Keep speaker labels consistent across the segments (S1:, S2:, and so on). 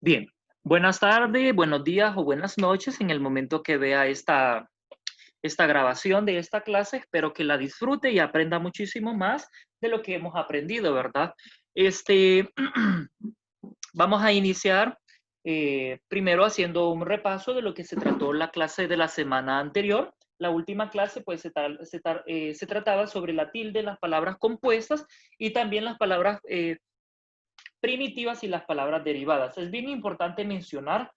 S1: Bien, buenas tardes, buenos días o buenas noches en el momento que vea esta grabación de esta clase. Espero que la disfrute y aprenda muchísimo más de lo que hemos aprendido, ¿verdad? Este, Vamos a iniciar primero haciendo un repaso de lo que se trató la clase de la semana anterior. La última clase pues se trataba sobre la tilde, las palabras compuestas y también las palabras primitivas y las palabras derivadas. Es bien importante mencionar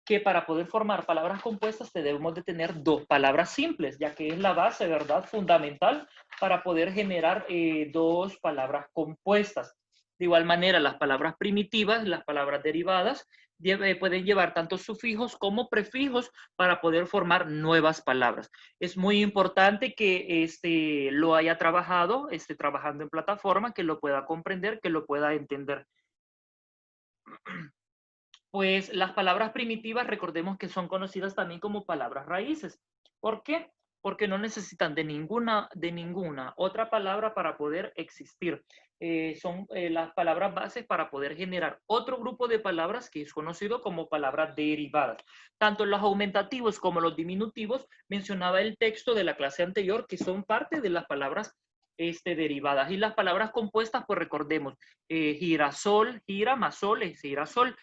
S1: que para poder formar palabras compuestas debemos de tener dos palabras simples, ya que es la base, ¿verdad? Fundamental para poder generar dos palabras compuestas. De igual manera, las palabras primitivas, las palabras derivadas, pueden llevar tanto sufijos como prefijos para poder formar nuevas palabras. Es muy importante que lo haya trabajado, esté trabajando en plataforma, que lo pueda comprender, que lo pueda entender. Pues las palabras primitivas, recordemos que son conocidas también como palabras raíces. ¿Por qué? Porque no necesitan de ninguna otra palabra para poder existir. Son las palabras bases para poder generar otro grupo de palabras que es conocido como palabras derivadas. Tanto los aumentativos como los diminutivos, mencionaba el texto de la clase anterior, que son parte de las palabras derivadas. Y las palabras compuestas, pues recordemos, girasol, gira más sol es girasol,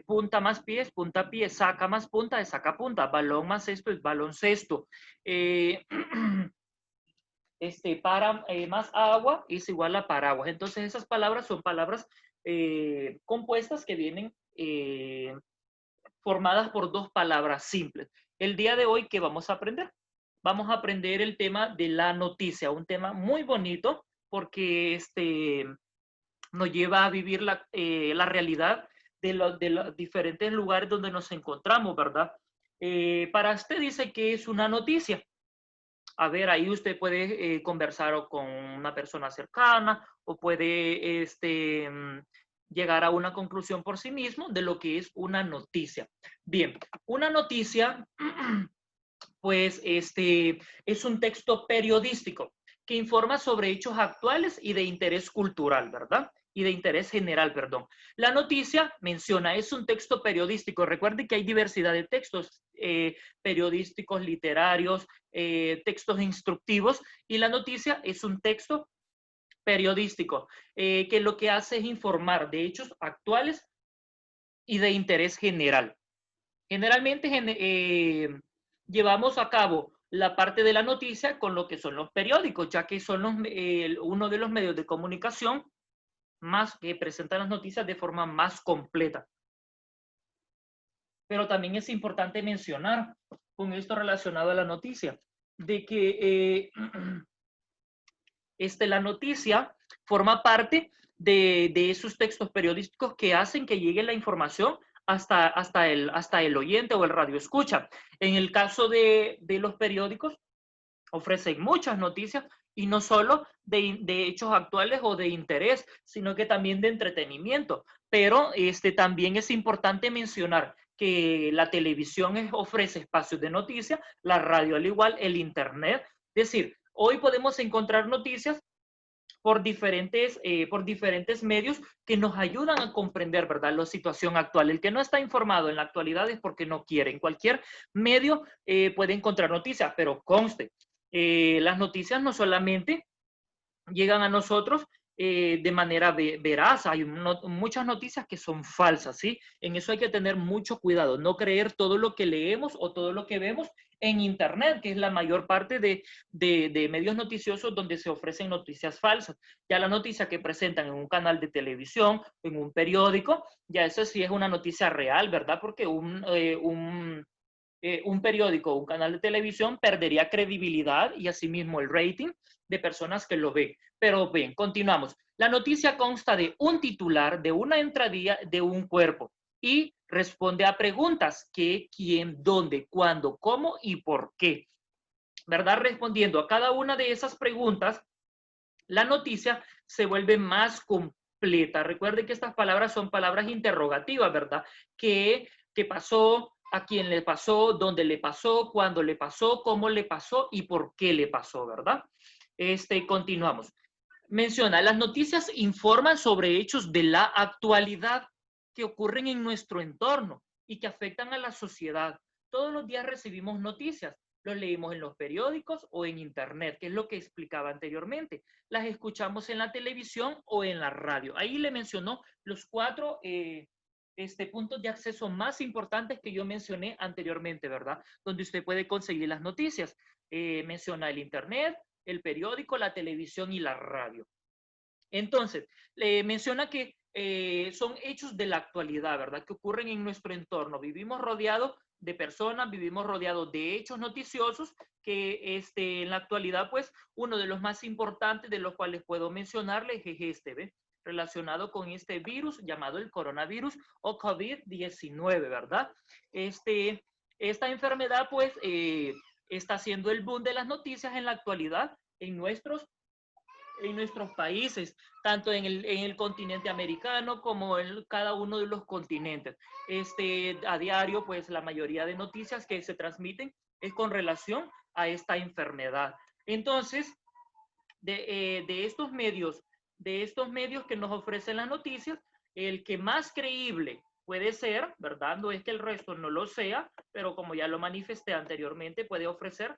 S1: punta más pies, punta pie, saca más punta es saca punta, balón más esto es baloncesto. Eh, para más agua es igual a paraguas. Entonces esas palabras son palabras compuestas que vienen formadas por dos palabras simples. El día de hoy, ¿qué vamos a aprender? Vamos a aprender el tema de la noticia, un tema muy bonito porque nos lleva a vivir la realidad de los diferentes lugares donde nos encontramos, ¿verdad? Para usted dice que es una noticia. A ver, ahí usted puede conversar o con una persona cercana o puede llegar a una conclusión por sí mismo de lo que es una noticia. Bien, una noticia pues es un texto periodístico que informa sobre hechos actuales y de interés cultural, ¿verdad? Y de interés general, perdón. La noticia menciona, es un texto periodístico. Recuerde que hay diversidad de textos periodísticos, literarios, textos instructivos, y la noticia es un texto periodístico que lo que hace es informar de hechos actuales y de interés general. Generalmente llevamos a cabo la parte de la noticia con lo que son los periódicos, ya que son uno de los medios de comunicación más que presentan las noticias de forma más completa. Pero también es importante mencionar con esto relacionado a la noticia, de que la noticia forma parte de esos textos periodísticos que hacen que llegue la información hasta el oyente o el radio escucha. En el caso de los periódicos, ofrecen muchas noticias y no solo de hechos actuales o de interés, sino que también de entretenimiento. Pero también es importante mencionar que la televisión ofrece espacios de noticias, la radio al igual, el internet. Es decir, hoy podemos encontrar noticias por diferentes medios que nos ayudan a comprender, ¿verdad?, la situación actual. El que no está informado en la actualidad es porque no quiere. En cualquier medio puede encontrar noticias, pero conste, las noticias no solamente llegan a nosotros de manera veraz. Hay muchas noticias que son falsas, ¿sí? En eso hay que tener mucho cuidado, no creer todo lo que leemos o todo lo que vemos en Internet, que es la mayor parte de medios noticiosos donde se ofrecen noticias falsas. Ya la noticia que presentan en un canal de televisión, en un periódico, ya eso sí es una noticia real, ¿verdad? Porque un periódico o un canal de televisión perdería credibilidad y asimismo el rating de personas que lo ven. Pero bien, continuamos. La noticia consta de un titular, de una entradilla, de un cuerpo y responde a preguntas: qué, quién, dónde, cuándo, cómo y por qué. ¿Verdad? Respondiendo a cada una de esas preguntas, la noticia se vuelve más completa. Recuerde que estas palabras son palabras interrogativas, ¿verdad? ¿Qué pasó? ¿A quién le pasó? ¿Dónde le pasó? ¿Cuándo le pasó? ¿Cómo le pasó? ¿Y por qué le pasó? ¿Verdad? Continuamos. Menciona, las noticias informan sobre hechos de la actualidad. que ocurren en nuestro entorno y que afectan a la sociedad. Todos los días recibimos noticias, los leímos en los periódicos o en internet, que es lo que explicaba anteriormente. Las escuchamos en la televisión o en la radio. Ahí le mencionó los cuatro puntos de acceso más importantes que yo mencioné anteriormente, ¿verdad? Donde usted puede conseguir las noticias. Menciona el internet, el periódico, la televisión y la radio. Entonces, menciona que son hechos de la actualidad, ¿verdad? Que ocurren en nuestro entorno. Vivimos rodeados de personas, vivimos rodeados de hechos noticiosos que en la actualidad, pues, uno de los más importantes de los cuales puedo mencionarles es ¿ve? Relacionado con este virus llamado el coronavirus o COVID-19, ¿verdad? Esta enfermedad, pues, está haciendo el boom de las noticias en la actualidad en nuestros países, tanto en el continente americano como en cada uno de los continentes. A diario, pues la mayoría de noticias que se transmiten es con relación a esta enfermedad. Entonces, de estos medios que nos ofrecen las noticias, el que más creíble puede ser, ¿verdad? No es que el resto no lo sea, pero como ya lo manifesté anteriormente, puede ofrecer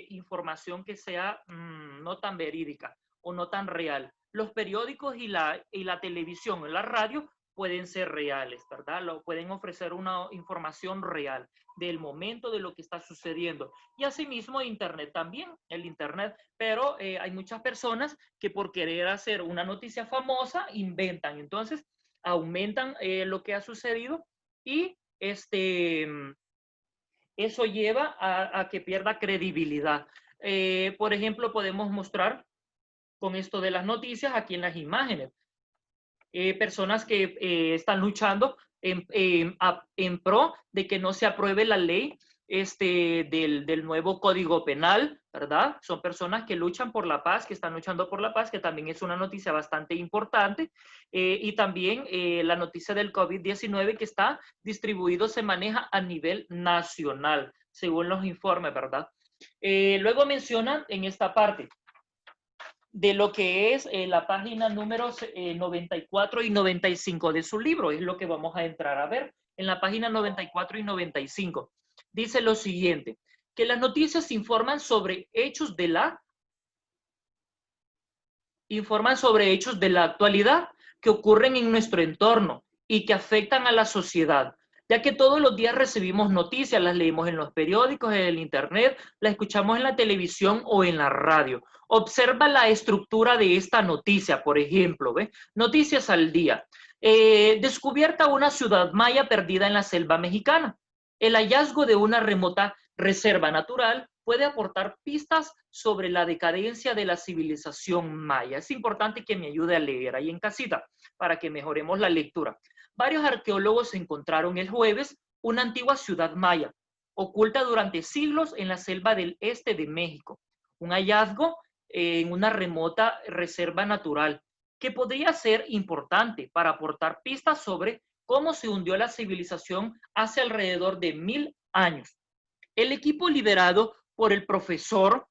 S1: información que sea no tan verídica o no tan real. Los periódicos y la televisión o la radio pueden ser reales, ¿verdad? Pueden ofrecer una información real del momento de lo que está sucediendo. Y asimismo Internet también, el Internet, pero hay muchas personas que por querer hacer una noticia famosa inventan, entonces aumentan lo que ha sucedido y eso lleva a que pierda credibilidad. Por ejemplo, podemos mostrar con esto de las noticias aquí en las imágenes. Personas que están luchando en pro de que no se apruebe la ley del nuevo Código Penal, ¿verdad? Son personas que luchan por la paz, que están luchando por la paz, que también es una noticia bastante importante. Y también la noticia del COVID-19 que está distribuido, se maneja a nivel nacional, según los informes, ¿verdad? Luego mencionan en esta parte de lo que es la página número 94 y 95 de su libro, es lo que vamos a entrar a ver. En la página 94 y 95 dice lo siguiente, que las noticias informan sobre hechos de la actualidad que ocurren en nuestro entorno y que afectan a la sociedad, ya que todos los días recibimos noticias, las leemos en los periódicos, en el internet, las escuchamos en la televisión o en la radio. Observa la estructura de esta noticia, por ejemplo, ¿ve? Noticias al día. Descubierta una ciudad maya perdida en la selva mexicana. El hallazgo de una remota reserva natural puede aportar pistas sobre la decadencia de la civilización maya. Es importante que me ayude a leer ahí en casita para que mejoremos la lectura. Varios arqueólogos encontraron el jueves una antigua ciudad maya, oculta durante siglos en la selva del este de México. Un hallazgo en una remota reserva natural que podría ser importante para aportar pistas sobre cómo se hundió la civilización hace alrededor de 1000 años. El equipo liderado por el profesor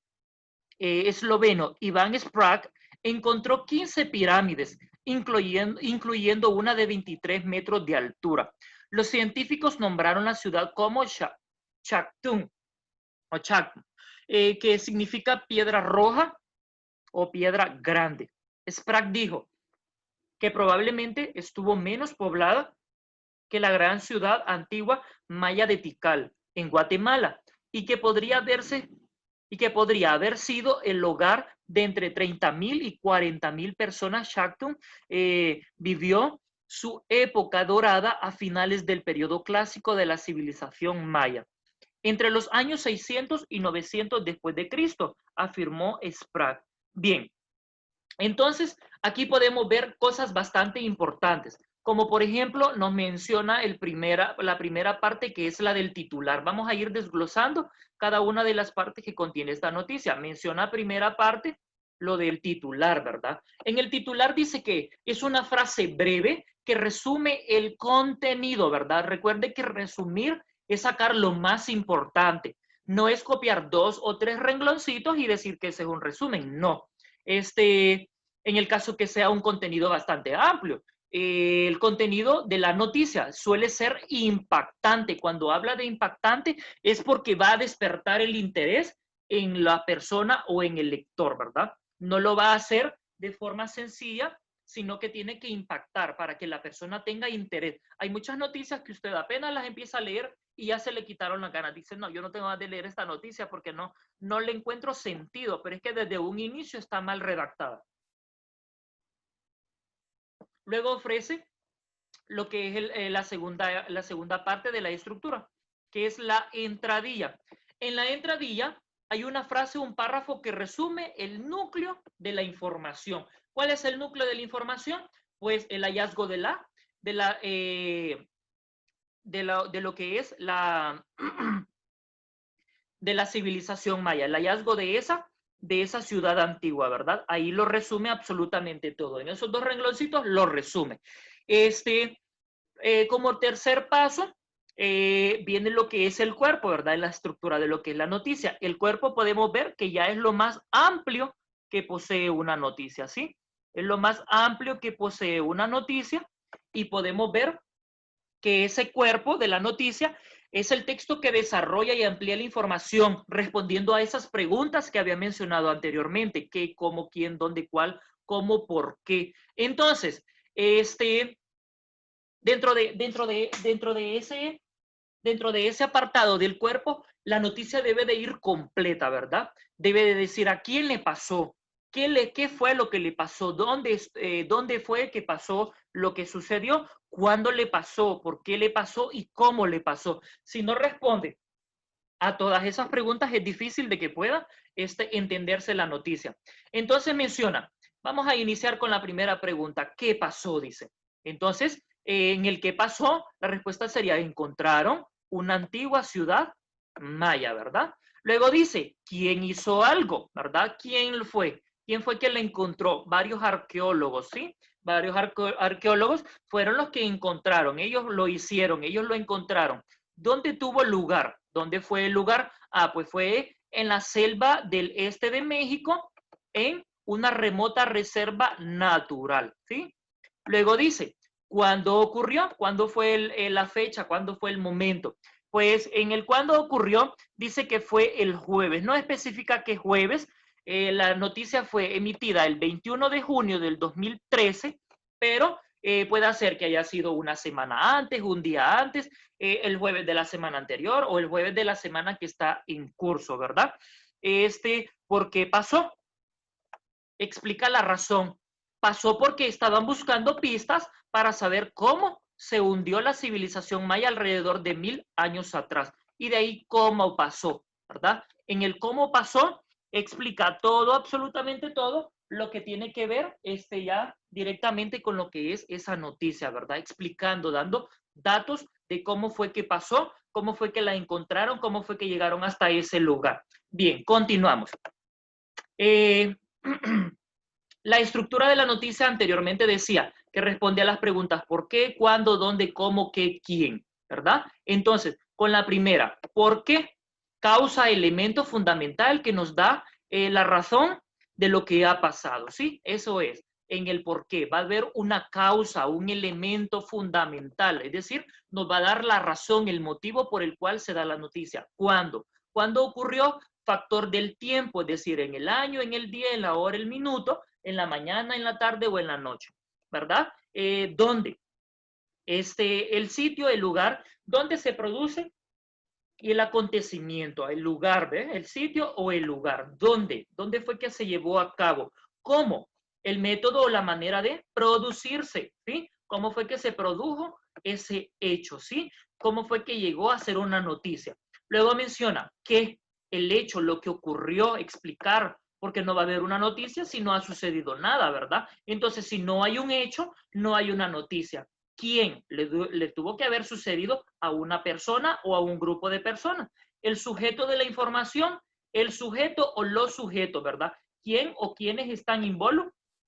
S1: esloveno Iván Sprague encontró 15 pirámides, incluyendo una de 23 metros de altura. Los científicos nombraron la ciudad como Chactún, que significa piedra roja o piedra grande. Sprague dijo que probablemente estuvo menos poblada que la gran ciudad antigua maya de Tikal, en Guatemala, y que podría haber sido el hogar de entre 30,000 y 40,000 personas. Chactún vivió su época dorada a finales del periodo clásico de la civilización maya, entre los años 600 y 900 después de Cristo, afirmó Sprague. Bien, entonces aquí podemos ver cosas bastante importantes, como por ejemplo nos menciona la primera parte, que es la del titular. Vamos a ir desglosando cada una de las partes que contiene esta noticia. Menciona primera parte lo del titular, ¿verdad? En el titular dice que es una frase breve que resume el contenido, ¿verdad? Recuerde que resumir es sacar lo más importante. No es copiar 2 o 3 rengloncitos y decir que ese es un resumen, no. En el caso que sea un contenido bastante amplio. el contenido de la noticia. Suele ser impactante. Cuando habla de impactante es porque va a despertar el interés en la persona o en el lector, ¿verdad? No lo va a hacer de forma sencilla, sino que tiene que impactar para que la persona tenga interés. Hay muchas noticias que usted apenas las empieza a leer y ya se le quitaron las ganas. Dice, no, yo no tengo ganas de leer esta noticia porque no le encuentro sentido, pero es que desde un inicio está mal redactada. Luego ofrece lo que es la segunda parte de la estructura, que es la entradilla. En la entradilla hay una frase, un párrafo que resume el núcleo de la información. ¿Cuál es el núcleo de la información? Pues el hallazgo de lo que es de la civilización maya, el hallazgo de esa ciudad antigua, ¿verdad? Ahí lo resume absolutamente todo. En esos dos rengloncitos lo resume. Como tercer paso, viene lo que es el cuerpo, ¿verdad? La estructura de lo que es la noticia. El cuerpo podemos ver que ya es lo más amplio que posee una noticia, ¿sí? Es lo más amplio que posee una noticia y podemos ver que ese cuerpo de la noticia es el texto que desarrolla y amplía la información respondiendo a esas preguntas que había mencionado anteriormente, qué, cómo, quién, dónde, cuál, cómo, por qué. Entonces, dentro de ese apartado del cuerpo, la noticia debe de ir completa, ¿verdad? Debe de decir a quién le pasó, qué fue lo que le pasó, dónde fue que pasó lo que sucedió, cuándo le pasó, por qué le pasó y cómo le pasó. Si no responde a todas esas preguntas, es difícil de que pueda entenderse la noticia. Entonces menciona, vamos a iniciar con la primera pregunta, ¿qué pasó? Dice. Entonces, en el qué pasó, la respuesta sería, encontraron una antigua ciudad maya, ¿verdad? Luego dice, ¿quién hizo algo? ¿Verdad? ¿Quién fue? ¿Quién fue quien la encontró? Varios arqueólogos, ¿sí? Varios arqueólogos fueron los que encontraron, ellos lo hicieron, ellos lo encontraron. ¿Dónde tuvo lugar? ¿Dónde fue el lugar? Ah, pues fue en la selva del este de México, en una remota reserva natural, ¿sí? Luego dice, ¿cuándo ocurrió? ¿Cuándo fue la fecha? ¿Cuándo fue el momento? Pues en el cuándo ocurrió, dice que fue el jueves. No especifica qué jueves. La noticia fue emitida el 21 de junio del 2013, pero puede ser que haya sido una semana antes, un día antes, el jueves de la semana anterior o el jueves de la semana que está en curso, ¿verdad? ¿Por qué pasó? Explica la razón. Pasó porque estaban buscando pistas para saber cómo se hundió la civilización maya alrededor de 1000 años atrás. Y de ahí cómo pasó, ¿verdad? En el cómo pasó, explica todo, absolutamente todo, lo que tiene que ver ya directamente con lo que es esa noticia, ¿verdad? Explicando, dando datos de cómo fue que pasó, cómo fue que la encontraron, cómo fue que llegaron hasta ese lugar. Bien, continuamos. La estructura de la noticia anteriormente decía que responde a las preguntas ¿por qué, cuándo, dónde, cómo, qué, quién? ¿Verdad? Entonces, con la primera, ¿por qué? Causa, elemento fundamental que nos da la razón de lo que ha pasado, ¿sí? Eso es, en el por qué. Va a haber una causa, un elemento fundamental, es decir, nos va a dar la razón, el motivo por el cual se da la noticia. ¿Cuándo? ¿Cuándo ocurrió? Factor del tiempo, es decir, en el año, en el día, en la hora, el minuto, en la mañana, en la tarde o en la noche, ¿verdad? ¿Dónde? El sitio, el lugar donde se produce y el acontecimiento, el lugar, ¿ves? El sitio o el lugar. ¿Dónde? ¿Dónde fue que se llevó a cabo? ¿Cómo? El método o la manera de producirse, ¿sí? ¿Cómo fue que se produjo ese hecho, ¿sí? ¿Cómo fue que llegó a ser una noticia? Luego menciona que el hecho, lo que ocurrió, explicar, porque no va a haber una noticia si no ha sucedido nada, ¿verdad? Entonces, si no hay un hecho, no hay una noticia. ¿Quién le tuvo que haber sucedido a una persona o a un grupo de personas? El sujeto de la información, el sujeto o los sujetos, ¿verdad? ¿Quién o quiénes están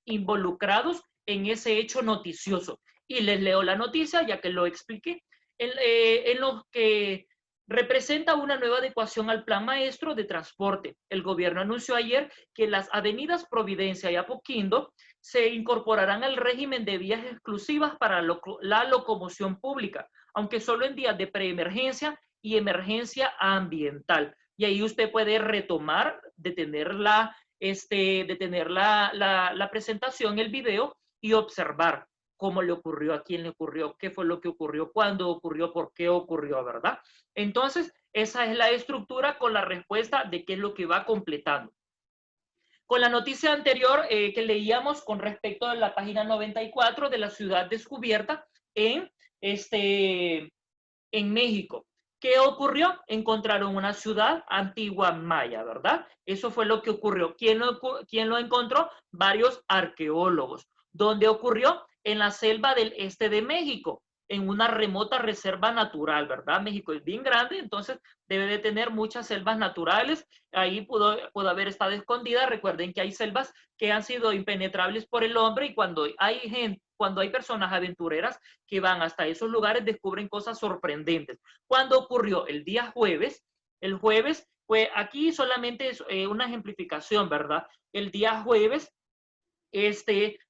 S1: involucrados en ese hecho noticioso? Y les leo la noticia, ya que lo expliqué. En los que representa una nueva adecuación al plan maestro de transporte. El gobierno anunció ayer que las avenidas Providencia y Apoquindo se incorporarán al régimen de vías exclusivas para la locomoción pública, aunque solo en días de preemergencia y emergencia ambiental. Y ahí usted puede retomar, detener la presentación, el video, y observar cómo le ocurrió, a quién le ocurrió, qué fue lo que ocurrió, cuándo ocurrió, por qué ocurrió, ¿verdad? Entonces, esa es la estructura con la respuesta de qué es lo que va completando. Con la noticia anterior que leíamos con respecto a la página 94 de la ciudad descubierta en, en México. ¿Qué ocurrió? Encontraron una ciudad antigua maya, ¿verdad? Eso fue lo que ocurrió. ¿Quién lo encontró? Varios arqueólogos. ¿Dónde ocurrió? En la selva del este de México, en una remota reserva natural, ¿verdad? México es bien grande, entonces debe de tener muchas selvas naturales. Ahí pudo haber estado escondida. Recuerden que hay selvas que han sido impenetrables por el hombre, y cuando hay personas aventureras que van hasta esos lugares, descubren cosas sorprendentes. ¿Cuándo ocurrió? El día jueves. El jueves, pues aquí solamente es una ejemplificación, ¿verdad? El día jueves,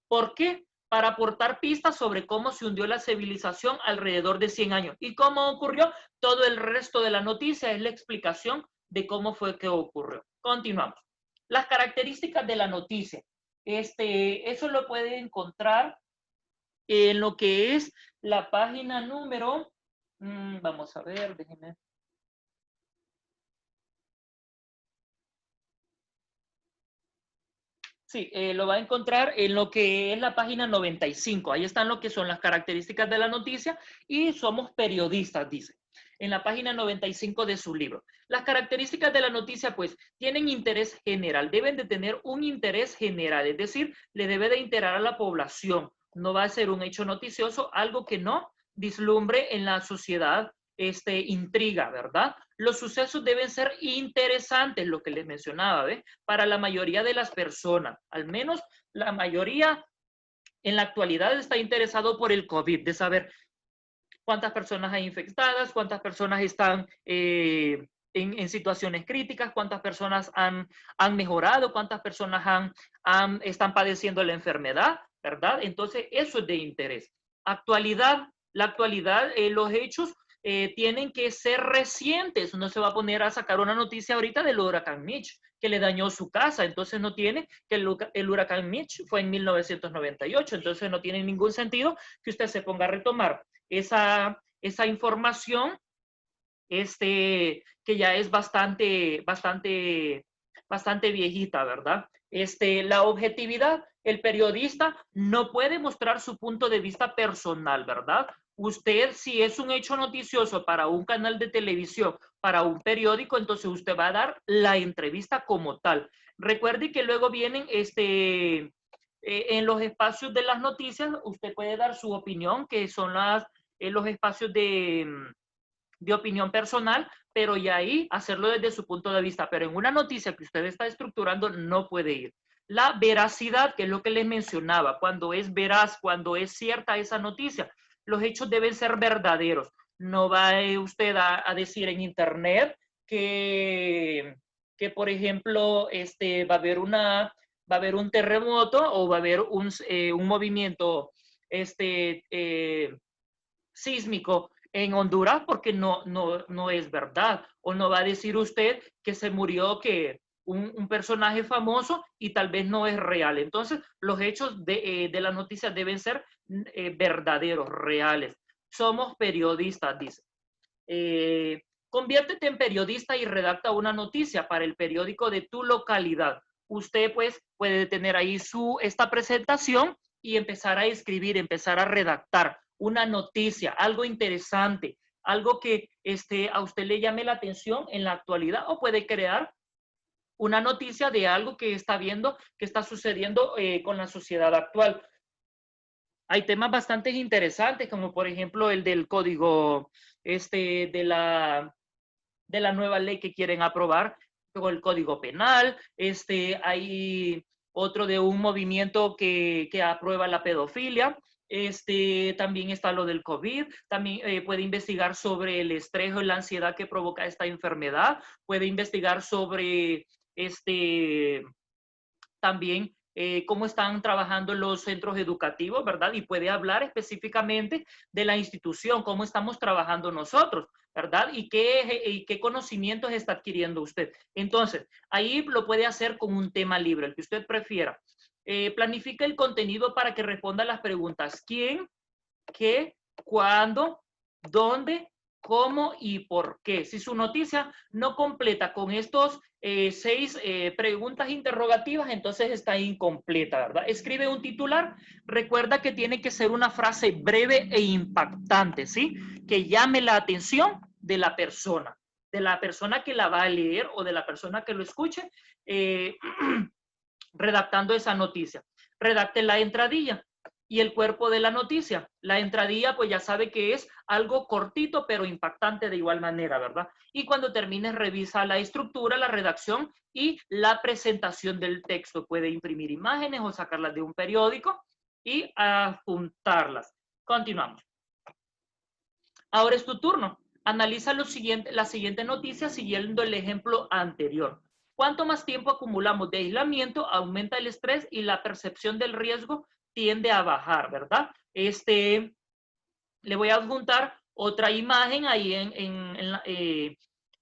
S1: ¿por qué? Para aportar pistas sobre cómo se hundió la civilización alrededor de 100 años. ¿Y cómo ocurrió? Todo el resto de la noticia es la explicación de cómo fue que ocurrió. Continuamos. Las características de la noticia. Eso lo puede encontrar en lo que es la página número, vamos a ver, déjenme. Sí, lo va a encontrar en lo que es la página 95. Ahí están lo que son las características de la noticia, y somos periodistas, dice, en la página 95 de su libro. Las características de la noticia, pues, tienen interés general, deben de tener un interés general, es decir, le debe de interesar a la población. No va a ser un hecho noticioso, algo que no vislumbre en la sociedad intriga, ¿verdad? Los sucesos deben ser interesantes, lo que les mencionaba, ¿ves? Para la mayoría de las personas, al menos la mayoría en la actualidad está interesado por el COVID, de saber cuántas personas hay infectadas, cuántas personas están en situaciones críticas, cuántas personas han mejorado, cuántas personas están padeciendo la enfermedad, ¿verdad? Entonces, eso es de interés. La actualidad, los hechos tienen que ser recientes. No se va a poner a sacar una noticia ahorita del huracán Mitch, que le dañó su casa. Entonces no tiene, que el huracán Mitch fue en 1998. Entonces no tiene ningún sentido que usted se ponga a retomar esa información, que ya es bastante viejita, ¿verdad? La objetividad, el periodista no puede mostrar su punto de vista personal, ¿verdad? Usted, si es un hecho noticioso para un canal de televisión, para un periódico, entonces usted va a dar la entrevista como tal. Recuerde que luego vienen en los espacios de las noticias, usted puede dar su opinión, que son los espacios de opinión personal, pero ya ahí hacerlo desde su punto de vista. Pero en una noticia que usted está estructurando no puede ir. La veracidad, que es lo que les mencionaba, cuando es veraz, cuando es cierta esa noticia, los hechos deben ser verdaderos. No va usted a decir en internet que por ejemplo, va a haber un terremoto, o va a haber un movimiento sísmico en Honduras, porque no es verdad. O no va a decir usted que se murió un personaje famoso y tal vez no es real. Entonces, los hechos de las noticias deben ser verdaderos, reales. Somos periodistas, dice. Conviértete en periodista y redacta una noticia para el periódico de tu localidad. Usted pues puede tener ahí esta presentación y empezar a escribir, empezar a redactar una noticia, algo interesante, algo que a usted le llame la atención en la actualidad, o puede crear una noticia de algo que está viendo, que está sucediendo con la sociedad actual. Hay temas bastante interesantes, como por ejemplo el del código de la nueva ley que quieren aprobar, o el código penal. Hay otro de un movimiento que aprueba la pedofilia. También está lo del COVID, también puede investigar sobre el estrés o la ansiedad que provoca esta enfermedad, puede investigar sobre también cómo están trabajando los centros educativos, ¿verdad? Y puede hablar específicamente de la institución, cómo estamos trabajando nosotros, ¿verdad? Y qué conocimientos está adquiriendo usted. Entonces, ahí lo puede hacer con un tema libre, el que usted prefiera. Planifica el contenido para que responda a las preguntas: ¿quién? ¿Qué? ¿Cuándo? ¿Dónde? ¿Cómo? ¿Y por qué? Si su noticia no completa con estos 6 preguntas interrogativas, entonces está incompleta, ¿verdad? Escribe un titular. Recuerda que tiene que ser una frase breve e impactante, ¿sí? Que llame la atención de la persona que la va a leer o de la persona que lo escuche, eh, redactando esa noticia. Redacte la entradilla y el cuerpo de la noticia. La entradilla, pues ya sabe que es algo cortito, pero impactante de igual manera, ¿verdad? Y cuando termines, revisa la estructura, la redacción y la presentación del texto. Puede imprimir imágenes o sacarlas de un periódico y adjuntarlas. Continuamos. Ahora es tu turno. Analiza la siguiente noticia siguiendo el ejemplo anterior. Cuanto más tiempo acumulamos de aislamiento, aumenta el estrés y la percepción del riesgo tiende a bajar, ¿verdad? Le voy a adjuntar otra imagen ahí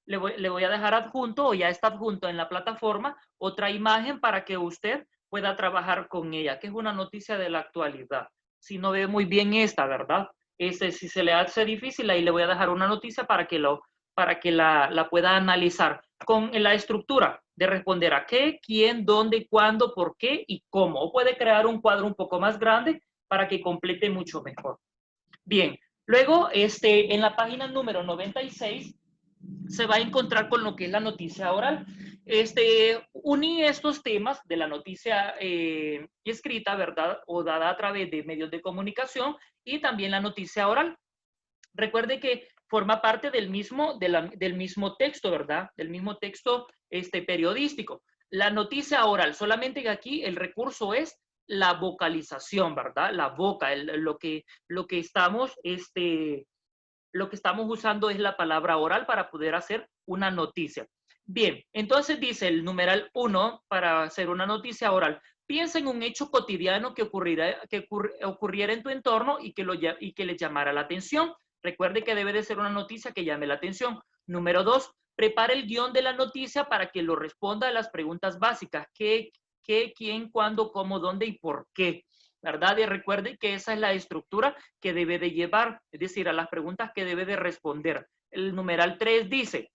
S1: le voy a dejar adjunto, o ya está adjunto en la plataforma, otra imagen para que usted pueda trabajar con ella, que es una noticia de la actualidad. Si no ve muy bien esta, ¿verdad? Si se le hace difícil, ahí le voy a dejar una noticia para que la pueda analizar con la estructura de responder a qué, quién, dónde, cuándo, por qué y cómo. O puede crear un cuadro un poco más grande para que complete mucho mejor. Bien, luego en la página número 96 se va a encontrar con lo que es la noticia oral. Uní estos temas de la noticia escrita, ¿verdad? O dada a través de medios de comunicación, y también la noticia oral. Recuerde que forma parte del mismo texto, ¿verdad? Del mismo texto periodístico. La noticia oral, solamente que aquí el recurso es la vocalización, ¿verdad? La boca, lo que estamos usando es la palabra oral para poder hacer una noticia. Bien, entonces dice el numeral 1 para hacer una noticia oral. Piensa en un hecho cotidiano que ocurriera en tu entorno y que le llamara la atención. Recuerde que debe de ser una noticia que llame la atención. Número 2, prepara el guión de la noticia para que lo responda a las preguntas básicas. ¿Qué, quién, cuándo, cómo, dónde y por qué? ¿Verdad? Y recuerde que esa es la estructura que debe de llevar, es decir, a las preguntas que debe de responder. El numeral 3 dice: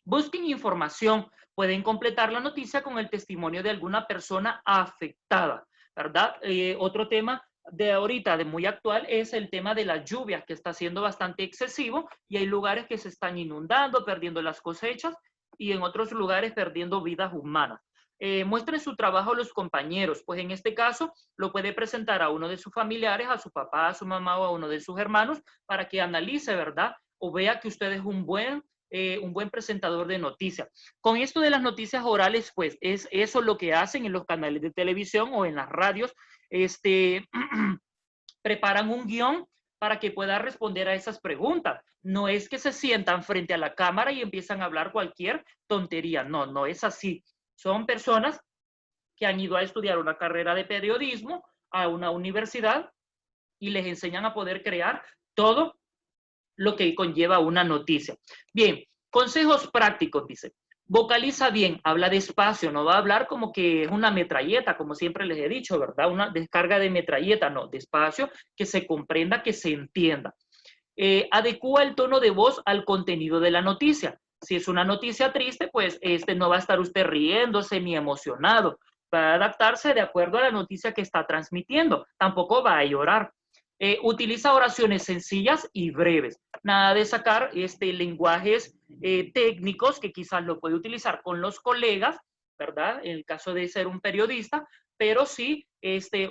S1: busquen información, pueden completar la noticia con el testimonio de alguna persona afectada, ¿verdad? Otro tema de ahorita, de muy actual, es el tema de las lluvias, que está siendo bastante excesivo y hay lugares que se están inundando, perdiendo las cosechas, y en otros lugares perdiendo vidas humanas. Muestren su trabajo a los compañeros, pues en este caso lo puede presentar a uno de sus familiares, a su papá, a su mamá o a uno de sus hermanos, para que analice, ¿verdad? O vea que usted es un buen presentador de noticias. Con esto de las noticias orales, pues es eso lo que hacen en los canales de televisión o en las radios. Preparan un guión para que pueda responder a esas preguntas. No es que se sientan frente a la cámara y empiezan a hablar cualquier tontería. No, no es así. Son personas que han ido a estudiar una carrera de periodismo a una universidad y les enseñan a poder crear todo lo que conlleva una noticia. Bien, consejos prácticos, dice. Vocaliza bien, habla despacio, no va a hablar como que es una metralleta, como siempre les he dicho, ¿verdad? Una descarga de metralleta, no, despacio, que se comprenda, que se entienda. Adecúa el tono de voz al contenido de la noticia. Si es una noticia triste, pues no va a estar usted riéndose ni emocionado. Va a adaptarse de acuerdo a la noticia que está transmitiendo. Tampoco va a llorar. Utiliza oraciones sencillas y breves. Nada de sacar lenguajes técnicos que quizás lo puede utilizar con los colegas, ¿verdad? En el caso de ser un periodista, pero sí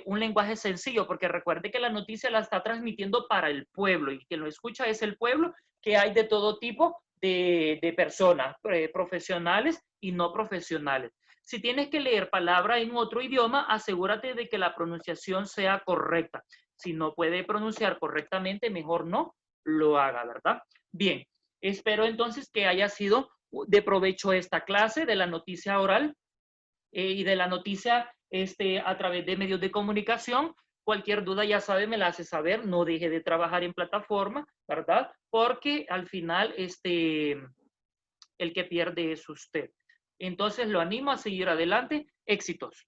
S1: un lenguaje sencillo, porque recuerde que la noticia la está transmitiendo para el pueblo y quien lo escucha es el pueblo, que hay de todo tipo de personas, profesionales y no profesionales. Si tienes que leer palabra en otro idioma, asegúrate de que la pronunciación sea correcta. Si no puede pronunciar correctamente, mejor no lo haga, ¿verdad? Bien, espero entonces que haya sido de provecho esta clase de la noticia oral y de la noticia a través de medios de comunicación. Cualquier duda, ya sabe, me la hace saber. No deje de trabajar en plataforma, ¿verdad? Porque al final, el que pierde es usted. Entonces, lo animo a seguir adelante. Éxitos.